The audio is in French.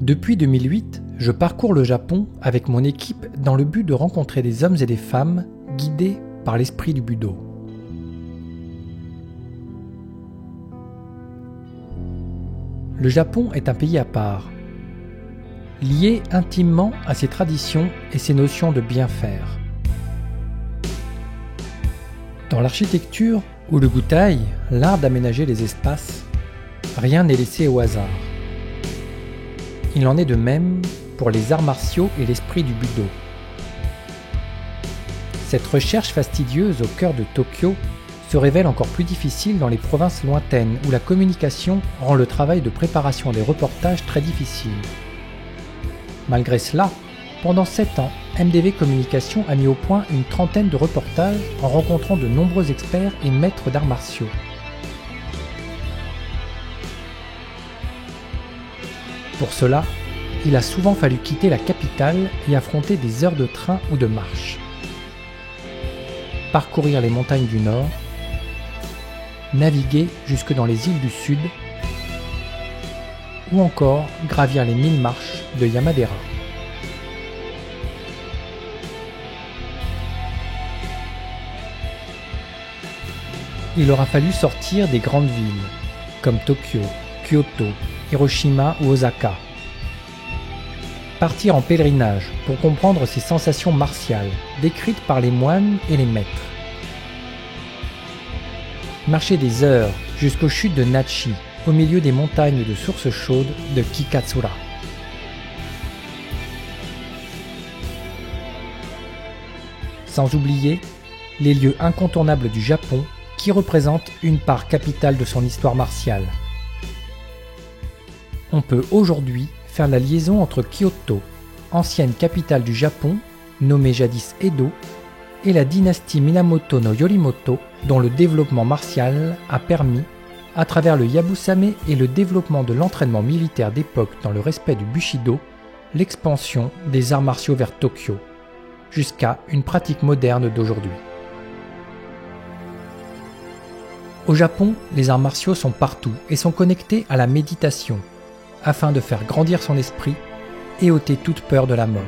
Depuis 2008, je parcours le Japon avec mon équipe dans le but de rencontrer des hommes et des femmes guidés par l'esprit du Budo. Le Japon est un pays à part, lié intimement à ses traditions et ses notions de bien faire. Dans l'architecture ou le Gutai, l'art d'aménager les espaces, rien n'est laissé au hasard. Il en est de même pour les arts martiaux et l'esprit du Budo. Cette recherche fastidieuse au cœur de Tokyo se révèle encore plus difficile dans les provinces lointaines où la communication rend le travail de préparation des reportages très difficile. Malgré cela, pendant 7 ans, MDV Communication a mis au point une trentaine de reportages en rencontrant de nombreux experts et maîtres d'arts martiaux. Pour cela, il a souvent fallu quitter la capitale et affronter des heures de train ou de marche. Parcourir les montagnes du Nord, naviguer jusque dans les îles du Sud, ou encore gravir les 1000 marches de Yamadera. Il aura fallu sortir des grandes villes, comme Tokyo, Kyoto, Hiroshima ou Osaka. Partir en pèlerinage pour comprendre ces sensations martiales, décrites par les moines et les maîtres. Marcher des heures jusqu'aux chutes de Nachi, au milieu des montagnes de sources chaudes de Kikatsura. Sans oublier les lieux incontournables du Japon qui représentent une part capitale de son histoire martiale. On peut aujourd'hui faire la liaison entre Kyoto, ancienne capitale du Japon, nommée jadis Edo, et la dynastie Minamoto no Yorimoto, dont le développement martial a permis, à travers le Yabusame et le développement de l'entraînement militaire d'époque dans le respect du Bushido, l'expansion des arts martiaux vers Tokyo, jusqu'à une pratique moderne d'aujourd'hui. Au Japon, les arts martiaux sont partout et sont connectés à la méditation, afin de faire grandir son esprit et ôter toute peur de la mort.